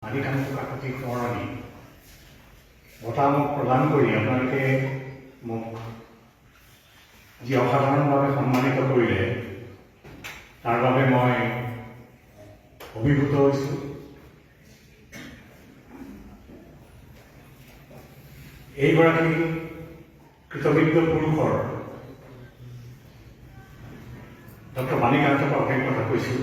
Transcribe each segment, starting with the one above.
মানিকান্ত কাকতি সোঁৱৰণী বঁটা মোক প্ৰদান কৰি আপোনালোকে মোক যি অসাধাৰণভাৱে সন্মানিত কৰিলে তাৰ বাবে মই অভিভূত হৈছোঁ। এইগৰাকী কৃতবিদ্য পুৰুষৰ ডক্টৰ মানিকান্তক অশেষ কথা কৈছোঁ।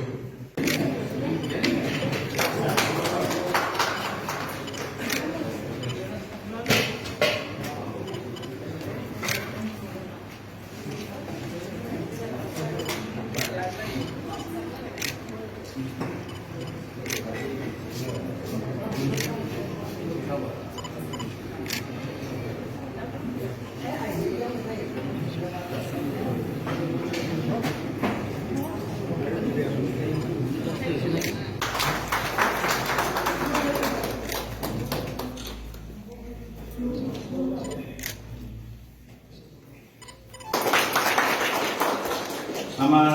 আমাৰ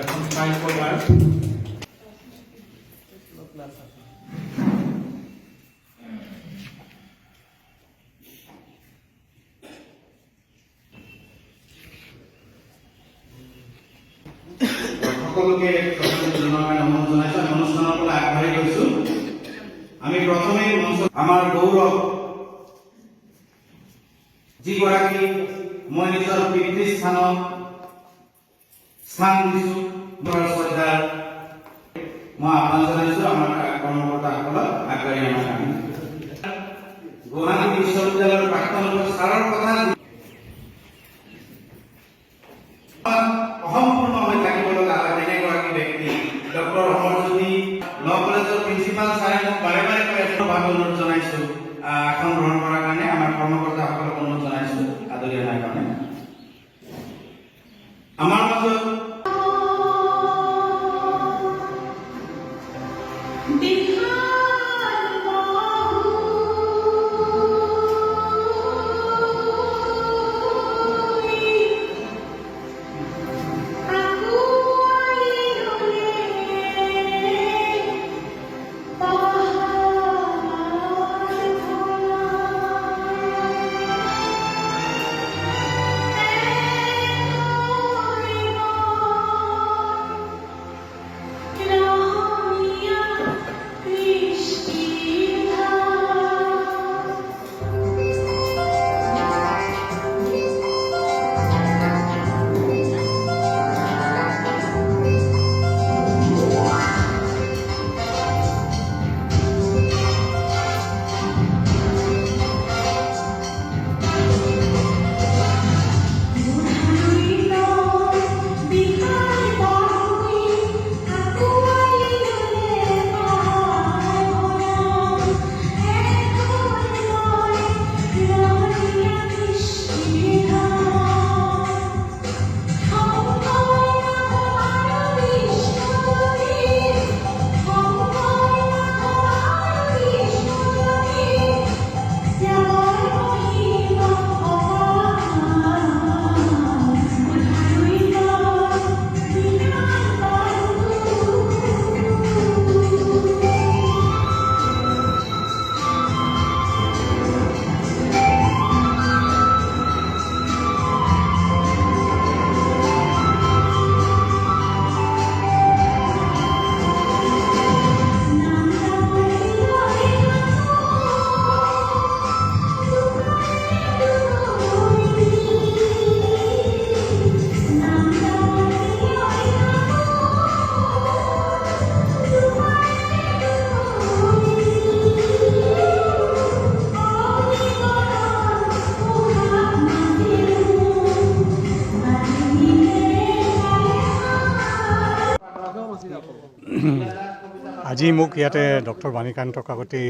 এখন ট্ৰাই কৰবাৰ সকলকে নমস্কাৰ জনাইছো। অনুষ্ঠানৰ পৰা আগবাঢ়ি গৈছো। আমি প্ৰথমে আমাৰ গৌৰৱ যিগৰাকী মই নিজৰ পিতৃস্থানত স্থান দিছো শ্ৰদ্ধাৰ মই আহ্বান জনাইছো আমাৰ কৰ্মকৰ্তাসকলক আগবাঢ়ি অনাৰ কাৰণে। গুৱাহাটী বিশ্ববিদ্যালয়ৰ প্ৰাক্তন ছাৰৰ কথা অসম্পূৰ্ণ হৈ থাকিব লগা হয় তেনেগৰাকী ব্যক্তি ডক্টৰ অমৰজ্যোতি ল কলেজৰ প্ৰিন্সিপাল ছাৰে মোক বাৰে বাৰে কৈ আছে, অনুৰোধ জনাইছো আসন গ্ৰহণ কৰাৰ কাৰণে। আমাৰ কৰ্মকৰ্তাসকলক অনুৰোধ জনাইছো আদৰি অনাৰ কাৰণে। আমাৰ মাজত আজি মোক ইয়াতে ডক্টৰ মানিকান্ত কাকতি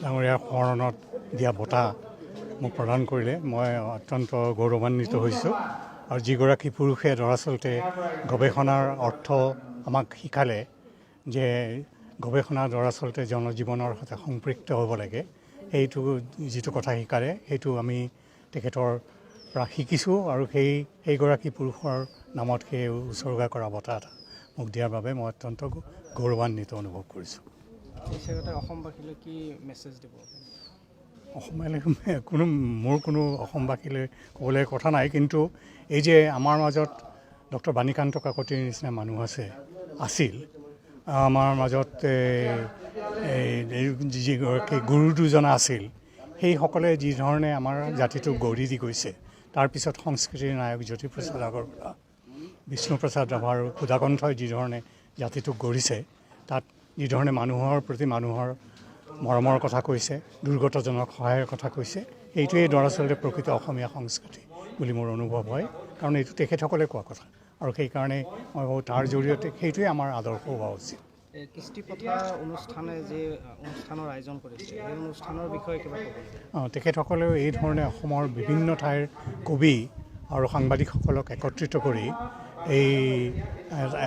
ডাঙৰীয়াৰ সোঁৱৰণত দিয়া বঁটা মোক প্ৰদান কৰিলে। মই অত্যন্ত গৌৰৱান্বিত হৈছোঁ। আৰু যিগৰাকী পুৰুষে দৰাচলতে গৱেষণাৰ অৰ্থ আমাক শিকালে যে গৱেষণা দৰাচলতে জনজীৱনৰ সৈতে সম্পৃক্ত হ'ব লাগে, সেইটো যিটো কথা শিকালে সেইটো আমি তেখেতৰ পৰা শিকিছোঁ আৰু সেইগৰাকী পুৰুষৰ নামত সেই উৎসৰ্গা কৰা বঁটা এটা মোক দিয়াৰ বাবে মই অত্যন্ত গৌৰৱান্বিত অনুভৱ কৰিছোঁ। অসমবাসীলৈ কি মেছেজ দিব? অসমীয়ালৈ মোৰ কোনো অসমবাসীলৈ ক'বলৈ কথা নাই, কিন্তু এই যে আমাৰ মাজত ডক্টৰ বাণীকান্ত কাকতিৰ নিচিনা মানুহ আছিল আমাৰ মাজত যিগৰাকী গুৰু দুজনা আছিল, সেইসকলে যিধৰণে আমাৰ জাতিটোক গঢ়ি দি গৈছে, তাৰপিছত সংস্কৃতিৰ নায়ক জ্যোতিপ্ৰসাদ আগৰৱালা, বিষ্ণুপ্ৰসাদ ৰাভা আৰু সুধাকণ্ঠই যিধৰণে জাতিটোক গঢ়িছে, তাত যিধৰণে মানুহৰ প্ৰতি মানুহৰ মৰমৰ কথা কৈছে, দুৰ্গতজনক সহায়ৰ কথা কৈছে, এইটোৱেই দৰাচলতে প্ৰকৃত অসমীয়া সংস্কৃতি বুলি মোৰ অনুভৱ হয়, কাৰণ এইটো তেখেতসকলে কোৱা কথা আৰু সেইকাৰণে মই ভাবোঁ তাৰ জৰিয়তে সেইটোৱে আমাৰ আদৰ্শ হোৱা উচিত। কৃষ্টি প্ৰথা অনুষ্ঠানে যি অনুষ্ঠানৰ আয়োজন কৰিছে, সেই অনুষ্ঠানৰ বিষয়ে কিবা ক'ব? তেখেতসকলেও এই ধৰণে অসমৰ বিভিন্ন ঠাইৰ কবি আৰু সাংবাদিকসকলক একত্ৰিত কৰি এই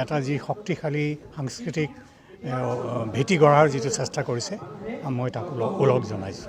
এটা যি শক্তিশালী সাংস্কৃতিক ভেটি গঢ়াৰ যিটো চেষ্টা কৰিছে, মই তাক ওলগ জনাইছোঁ।